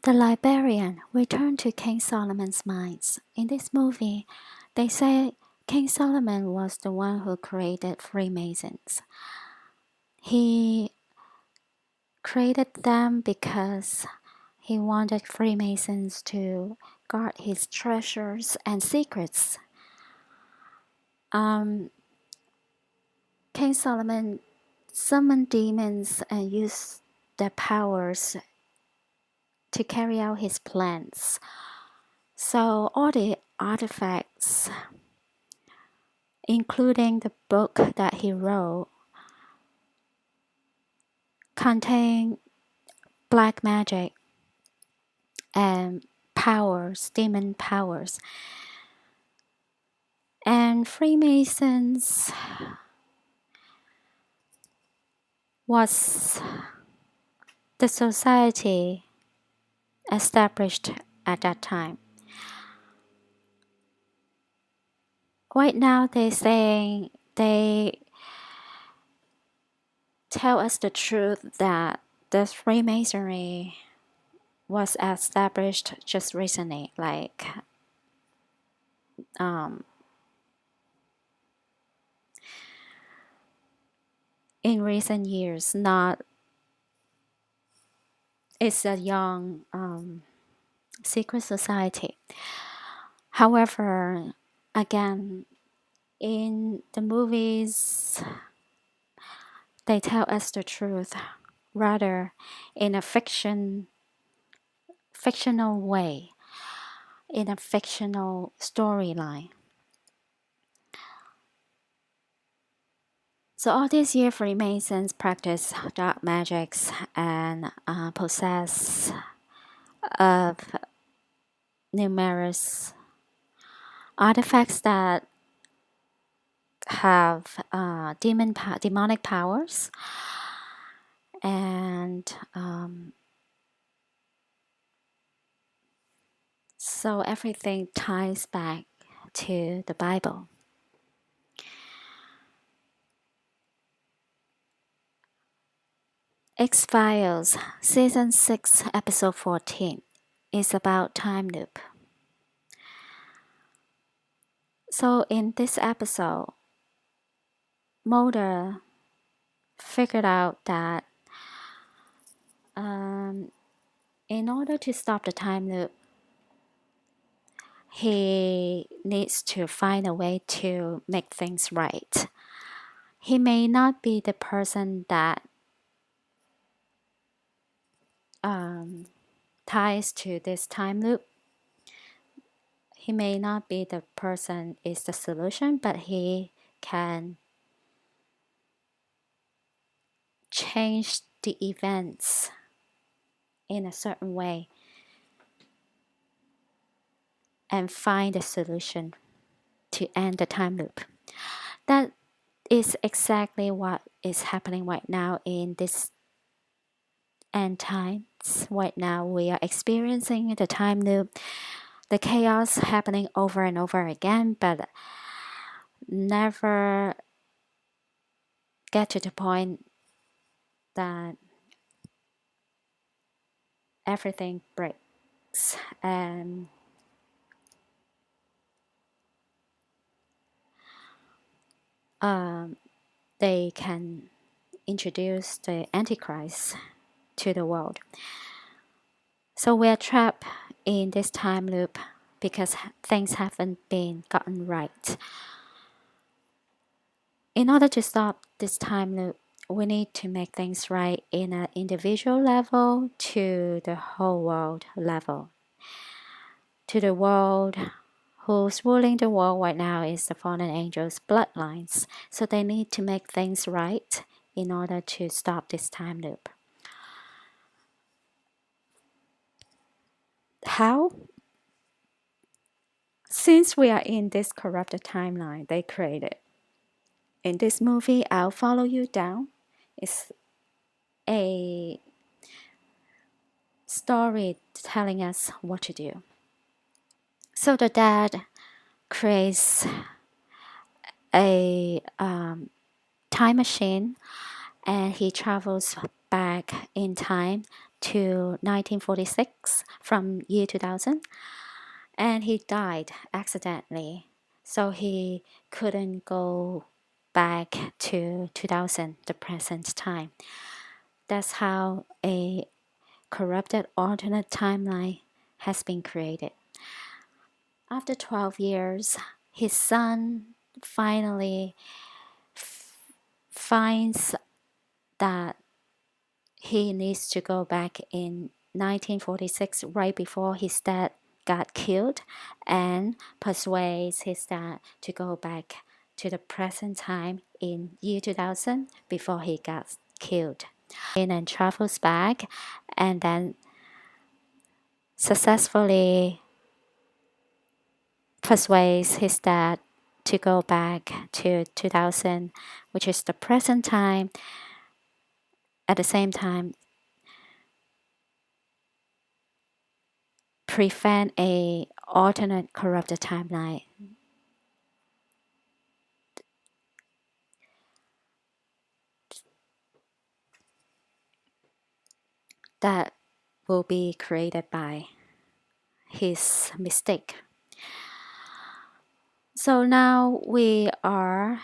The librarian returned to King Solomon's mines. In this movie, they say King Solomon was the one who created Freemasons. He created them because he wanted Freemasons to guard his treasures and secrets. King Solomon summoned demons and used their powers to carry out his plans. So all the artifacts, including the book that he wrote, contain black magic and powers, demon powers. And Freemasons was the society established at that time. Right now they tell us the truth that the Freemasonry was established just recently, like in recent years. Not it's a young secret society. However, again, in the movies, they tell us the truth, rather in a fictional way, in a fictional storyline. So all these years, Freemasons practice dark magics and possess of numerous artifacts that have demonic powers, and so everything ties back to the Bible. X-Files Season 6 Episode 14 is about time loop. So in this episode, Mulder figured out that in order to stop the time loop, he needs to find a way to make things right. He may not be the person that ties to this time loop. He may not be the person is the solution, but he can change the events in a certain way and find a solution to end the time loop. That is exactly what is happening right now in this end times. Right now, we are experiencing the time loop, the chaos happening over and over again, but never get to the point that everything breaks and they can introduce the Antichrist to the world. So we're trapped in this time loop because things haven't been gotten right. In order to stop this time loop, we need to make things right in an individual level to the whole world level. To the world who's ruling the world right now is the fallen angels' bloodlines. So they need to make things right in order to stop this time loop. How? Since we are in this corrupted timeline they created, in this movie, I'll Follow You Down, it's a story telling us what to do. So the dad creates a time machine and he travels back in time to 1946 from year 2000, and he died accidentally, so he couldn't go back to 2000, the present time. That's how a corrupted alternate timeline has been created. After 12 years, his son finally finds that he needs to go back in 1946, right before his dad got killed, and persuades his dad to go back to the present time in year 2000 before he got killed. And travels back and then successfully persuades his dad to go back to 2000, which is the present time. At the same time, prevent a alternate corrupted timeline that will be created by his mistake. So now we are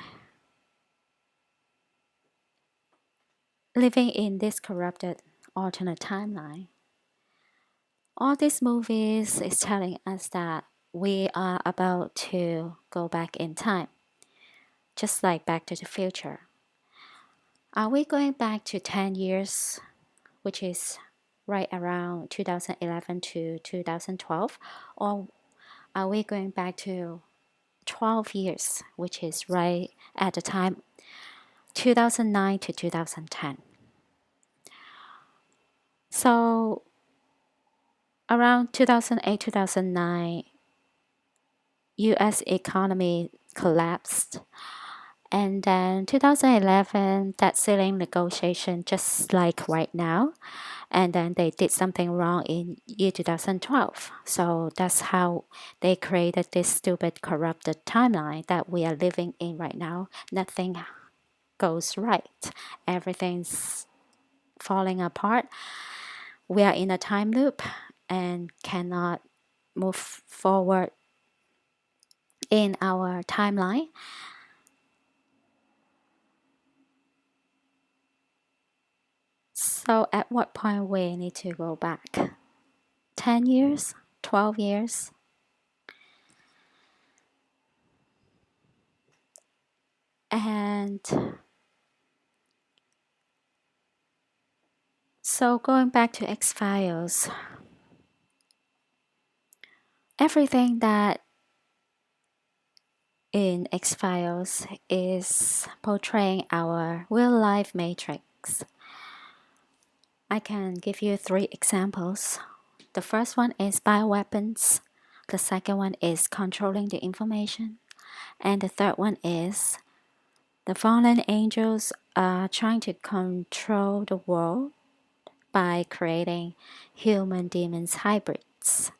living in this corrupted alternate timeline. All these movies is telling us that we are about to go back in time, just like Back to the Future. Are we going back to 10 years, which is right around 2011 to 2012, or are we going back to 12 years, which is right at the time 2009 to 2010? So around 2008, 2009, US economy collapsed. And then 2011, debt ceiling negotiation, just like right now. And then they did something wrong in year 2012. So that's how they created this stupid, corrupted timeline that we are living in right now. Nothing goes right. Everything's falling apart. We are in a time loop and cannot move forward in our timeline. So at what point we need to go back? 10 years? 12 years? And so going back to X-Files, everything that in X-Files is portraying our real-life matrix. I can give you 3 examples. The first one is bioweapons. The second one is controlling the information. And the third one is the fallen angels are trying to control the world by creating human demons hybrids.